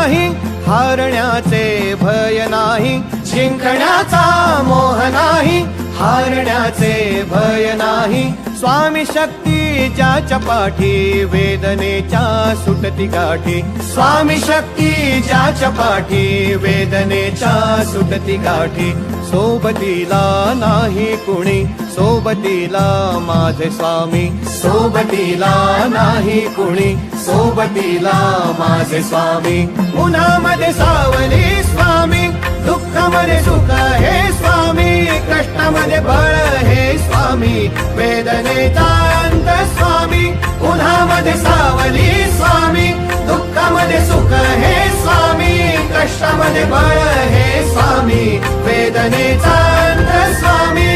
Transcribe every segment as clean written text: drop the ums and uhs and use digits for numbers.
नाही, हारण्याचे भय नाही, जिंकण्याचा मोह नाही, हारण्याचे भय नाही. स्वामी शक्ती ज्याच्या पाठी, वेदनेच्या सुटती गाठी. स्वामी शक्ती ज्याच्या पाठी, वेदनेच्या सुटती गाठी. सोबतीला नाही कुणी, सोबतीला माझे स्वामी. सोबतीला नाही कुणी, सोबतीला माझे स्वामी. उन्हामध्ये सावली स्वामी, दुःखामध्ये सुख हे स्वामी, कष्टामध्ये बळ हे स्वामी, वेदनेचा अंत स्वामी. उन्हामध्ये सावली स्वामी, दुःखामध्ये सुख हे स्वामी, कष्टामध्ये बळ हे स्वामी, वेदनेचा अंत स्वामी.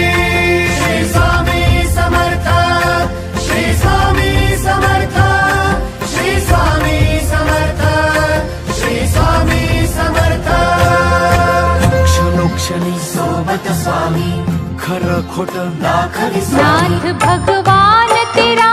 श्री स्वामी समर्थ, श्री स्वामी समर्थ, श्री स्वामी समर्थ, श्री स्वामी समर्थ. क्षणोक्षणी सोबत स्वामी, खरं खोट दाखवी नाथ भगवान तेरा